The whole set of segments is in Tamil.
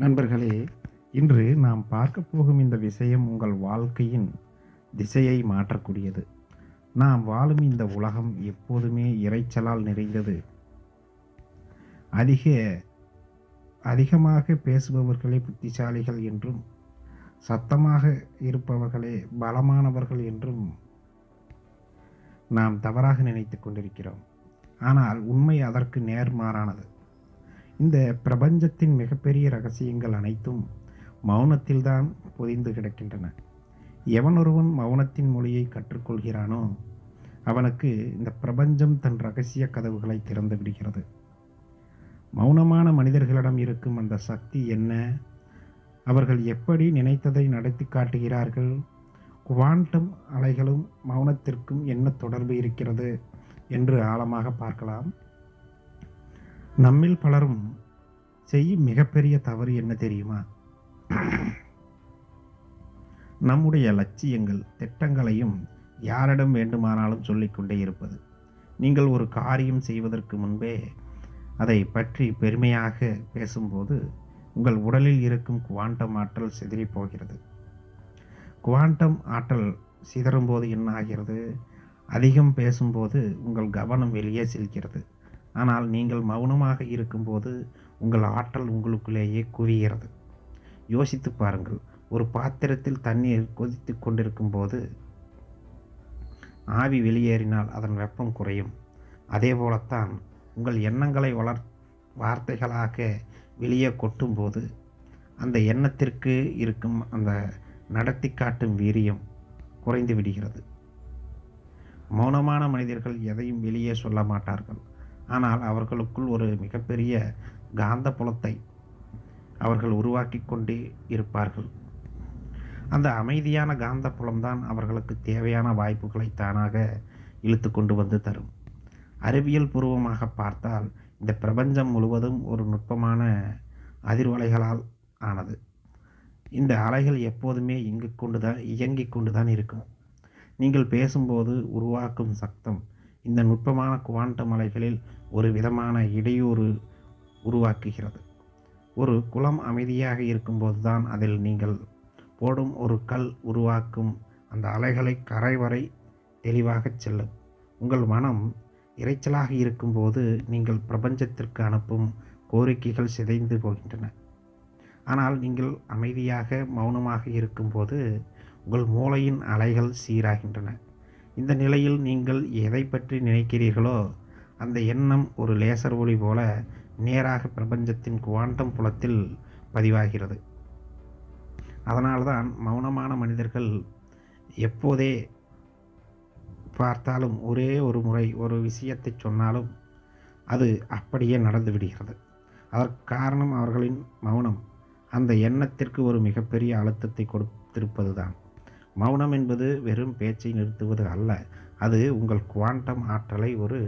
நண்பர்களே, இன்று நாம் பார்க்க போகும் இந்த விஷயம் உங்கள் வாழ்க்கையின் திசையை மாற்றக்கூடியது. நாம் வாழும் இந்த உலகம் எப்போதுமே இரைச்சலால் நிறைந்தது. அதிக அதிகமாக பேசுபவர்களே புத்திசாலிகள் என்றும், சத்தமாக இருப்பவர்களே பலமானவர்கள் என்றும் நாம் தவறாக நினைத்துக் கொண்டிருக்கிறோம். ஆனால் உண்மை அதற்கு நேர்மாறானது. இந்த பிரபஞ்சத்தின் மிகப்பெரிய ரகசியங்கள் அனைத்தும் மௌனத்தில்தான் பொதிந்து கிடக்கின்றன. எவனொருவன் மௌனத்தின் மொழியை கற்றுக்கொள்கிறானோ அவனுக்கு இந்த பிரபஞ்சம் தன் ரகசிய கதவுகளை திறந்து விடுகிறது. மௌனமான மனிதர்களிடம் இருக்கும் அந்த சக்தி என்ன? அவர்கள் எப்படி நினைத்ததை நடத்தி காட்டுகிறார்கள்? குவாண்டம் அலைகளும் மௌனத்திற்கும் என்ன தொடர்பு இருக்கிறது என்று ஆழமாக பார்க்கலாம். நம்மில் பலரும் செய்யும் மிகப்பெரிய தவறு என்ன தெரியுமா? நம்முடைய லட்சியங்கள், திட்டங்களையும் யாரிடம் வேண்டுமானாலும் சொல்லிக்கொண்டே இருப்பது. நீங்கள் ஒரு காரியம் செய்வதற்கு முன்பே அதை பற்றி பெருமையாக பேசும்போது உங்கள் உடலில் இருக்கும் குவாண்டம் ஆற்றல் சிதறி போகிறது. குவாண்டம் ஆற்றல் சிதறும்போது என்ன ஆகிறது? அதிகம் பேசும்போது உங்கள் கவனம் வெளியே செல்கிறது. ஆனால் நீங்கள் மௌனமாக இருக்கும்போது உங்கள் ஆற்றல் உங்களுக்குள்ளேயே குவிகிறது. யோசித்து பாருங்கள். ஒரு பாத்திரத்தில் தண்ணீர் கொதித்து கொண்டிருக்கும் போது ஆவி வெளியேறினால் அதன் வெப்பம் குறையும். அதே போலத்தான் உங்கள் எண்ணங்களை வார்த்தைகளாக வெளியே கொட்டும்போது அந்த எண்ணத்திற்கு இருக்கும் அந்த நடத்தி காட்டும் வீரியம் குறைந்து விடுகிறது. மௌனமான மனிதர்கள் எதையும் வெளியே சொல்ல மாட்டார்கள். ஆனால் அவர்களுக்குள் ஒரு மிகப்பெரிய காந்த புலத்தை அவர்கள் உருவாக்கி கொண்டே இருப்பார்கள். அந்த அமைதியான காந்த புலம்தான் அவர்களுக்கு தேவையான வாய்ப்புகளை தானாக இழுத்து கொண்டு வந்து தரும். அறிவியல் பூர்வமாக பார்த்தால் இந்த பிரபஞ்சம் முழுவதும் ஒரு நுட்பமான அதிர்வலைகளால் ஆனது. இந்த அலைகள் எப்போதுமே இயங்கிக் கொண்டுதான் இருக்கும். நீங்கள் பேசும்போது உருவாக்கும் சத்தம் இந்த நுட்பமான குவாண்டம் அலைகளில் ஒரு விதமான இடையூறு உருவாக்குகிறது. ஒரு குளம் அமைதியாக இருக்கும்போது தான் அதில் நீங்கள் போடும் ஒரு கல் உருவாக்கும் அந்த அலைகளை கரை வரை தெளிவாகச் செல்லும். உங்கள் மனம் இரைச்சலாக இருக்கும்போது நீங்கள் பிரபஞ்சத்திற்கு அனுப்பும் கோரிக்கைகள் சிதைந்து போகின்றன. ஆனால் நீங்கள் அமைதியாக மௌனமாக இருக்கும்போது உங்கள் மூளையின் அலைகள் சீராகின்றன. இந்த நிலையில் நீங்கள் எதை பற்றி நினைக்கிறீர்களோ அந்த எண்ணம் ஒரு லேசர் ஒளி போல நேராக பிரபஞ்சத்தின் குவாண்டம் புலத்தில் பதிவாகிறது. அதனால்தான் மௌனமான மனிதர்கள் எப்போதே பார்த்தாலும் ஒரே ஒரு முறை ஒரு விஷயத்தை சொன்னாலும் அது அப்படியே நடந்து விடுகிறது. அதற்கு காரணம் அவர்களின் மௌனம் அந்த எண்ணத்திற்கு ஒரு மிகப்பெரிய அழுத்தத்தை கொடுத்திருப்பதுதான். மௌனம் என்பது வெறும் பேச்சை நிறுத்துவது அல்ல. அது உங்கள் குவாண்டம் ஆற்றலை ஒரு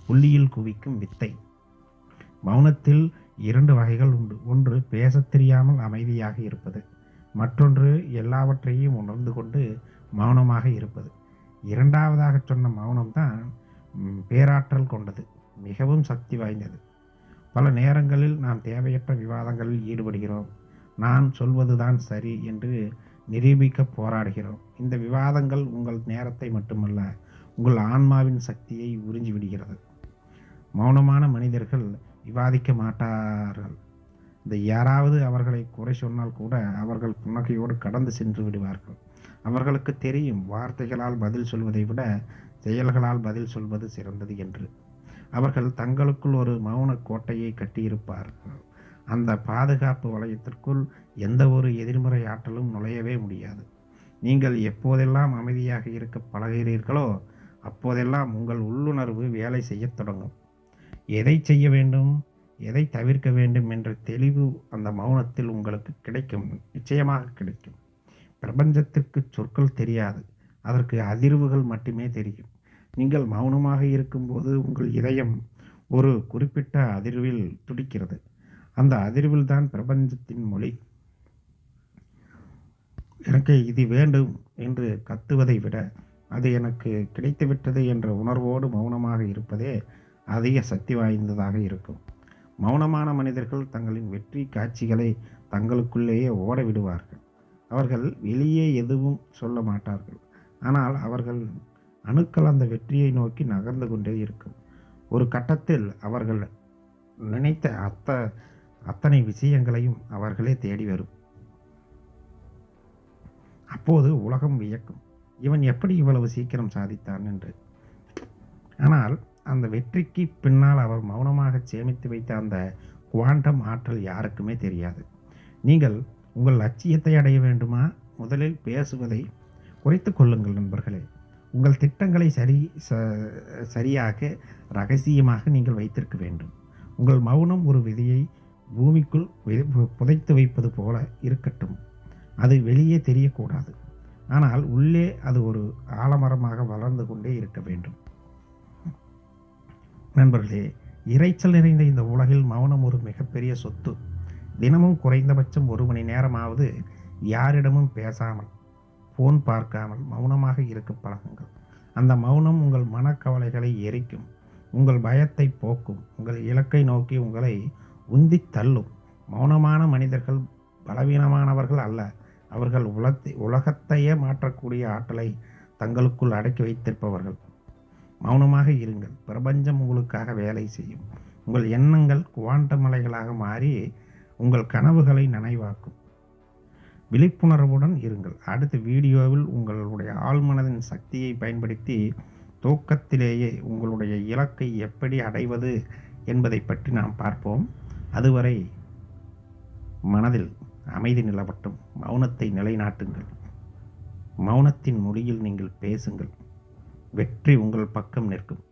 புள்ளியில் குவிக்கும் வித்தை. மௌனத்தில் 2 வகைகள் உண்டு. ஒன்று பேசத் தெரியாமல் அமைதியாக இருப்பது. மற்றொன்று எல்லாவற்றையும் உணர்ந்து கொண்டு மௌனமாக இருப்பது. இரண்டாவதாக சொன்ன மௌனம்தான் பேராற்றல் கொண்டது, மிகவும் சக்தி வாய்ந்தது. பல நேரங்களில் நாம் தேவையற்ற விவாதங்களில் ஈடுபடுகிறோம். நான் சொல்வதுதான் சரி என்று நிரூபிக்க போராடுகிறோம். இந்த விவாதங்கள் உங்கள் நேரத்தை மட்டுமல்ல, உங்கள் ஆன்மாவின் சக்தியை உறிஞ்சி விடுகிறது. மௌனமான மனிதர்கள் விவாதிக்க மாட்டார்கள். இந்த யாராவது அவர்களை குறை சொன்னால் கூட அவர்கள் புன்னகையோடு கடந்து சென்று விடுவார்கள். அவர்களுக்கு தெரியும், வார்த்தைகளால் பதில் சொல்வதை விட செயல்களால் பதில் சொல்வது சிறந்தது என்று. அவர்கள் தங்களுக்குள் ஒரு மௌன கோட்டையை கட்டியிருப்பார்கள். அந்த பாதுகாப்பு வளையத்திற்குள் எந்த ஒரு எதிர்மறை ஆற்றலும் நுழையவே முடியாது. நீங்கள் எப்போதெல்லாம் அமைதியாக இருக்க பழகிறீர்களோ அப்போதெல்லாம் உங்கள் உள்ளுணர்வு வேலை செய்யத் தொடங்கும். எதை செய்ய வேண்டும், எதை தவிர்க்க வேண்டும் என்ற தெளிவு அந்த மௌனத்தில் உங்களுக்கு கிடைக்கும். நிச்சயமாக கிடைக்கும். பிரபஞ்சத்திற்கு சொற்கள் தெரியாது, அதற்கு அதிர்வுகள் மட்டுமே தெரியும். நீங்கள் மௌனமாக இருக்கும்போது உங்கள் இதயம் ஒரு குறிப்பிட்ட அதிர்வில் துடிக்கிறது. அந்த அதிர்வில் தான் பிரபஞ்சத்தின் மொழி. எனக்கு இது வேண்டும் என்று கத்துவதை விட அது எனக்கு கிடைத்துவிட்டது என்ற உணர்வோடு மௌனமாக இருப்பதே அதிக சக்தி வாய்ந்ததாக இருக்கும். மௌனமான மனிதர்கள் தங்களின் வெற்றி காட்சிகளை தங்களுக்குள்ளேயே ஓட விடுவார்கள். அவர்கள் வெளியே எதுவும் சொல்ல மாட்டார்கள். ஆனால் அவர்கள் அணுக்கள் அந்த வெற்றியை நோக்கி நகர்ந்து கொண்டே இருக்கும். ஒரு கட்டத்தில் அவர்கள் நினைத்த அத்தனை விஷயங்களையும் அவர்களே தேடி வரும். அப்போது உலகம் வியக்கும், இவன் எப்படி இவ்வளவு சீக்கிரம் சாதித்தான் என்று. ஆனால் அந்த வெற்றிக்கு பின்னால் அவர் மௌனமாக சேமித்து வைத்த அந்த குவாண்டம் ஆற்றல் யாருக்குமே தெரியாது. நீங்கள் உங்கள் லட்சியத்தை அடைய வேண்டுமா? முதலில் பேசுவதை குறைத்து கொள்ளுங்கள் நண்பர்களே. உங்கள் திட்டங்களை சரியாக ரகசியமாக நீங்கள் வைத்திருக்க வேண்டும். உங்கள் மௌனம் ஒரு விதையை பூமிக்குள் புதைத்து வைப்பது போல இருக்கட்டும். அது வெளியே தெரியக்கூடாது. ஆனால் உள்ளே அது ஒரு ஆலமரமாக வளர்ந்து கொண்டே இருக்க வேண்டும். நண்பர்களே, இரைச்சல் நிறைந்த இந்த உலகில் மௌனம் ஒரு மிகப்பெரிய சொத்து. தினமும் குறைந்தபட்சம் 1 மணி நேரமாவது யாரிடமும் பேசாமல், ஃபோன் பார்க்காமல் மௌனமாக இருக்க பழகுங்கள். அந்த மௌனம் உங்கள் மனக்கவலைகளை எரிக்கும், உங்கள் பயத்தை போக்கும், உங்கள் இலக்கை நோக்கி உங்களை உந்தி தள்ளும். மௌனமான மனிதர்கள் பலவீனமானவர்கள் அல்ல. அவர்கள் உலகத்தையே மாற்றக்கூடிய ஆற்றலை தங்களுக்குள் அடக்கி வைத்திருப்பவர்கள். மௌனமாக இருங்கள். பிரபஞ்சம் உங்களுக்காக வேலை செய்யும். உங்கள் எண்ணங்கள் குவாண்டம் அலைகளாக மாறி உங்கள் கனவுகளை நனவாக்கும். விழிப்புணர்வுடன் இருங்கள். அடுத்த வீடியோவில் உங்களுடைய ஆழ்மனதின் சக்தியை பயன்படுத்தி துவக்கத்திலேயே உங்களுடைய இலக்கை எப்படி அடைவது என்பதை பற்றி நாம் பார்ப்போம். அதுவரை மனதில் அமைதி நிலவட்டும். மௌனத்தை நிலைநாட்டுங்கள். மௌனத்தின் மொழியில் நீங்கள் பேசுங்கள். வெற்றி உங்கள் பக்கம் நிற்கும்.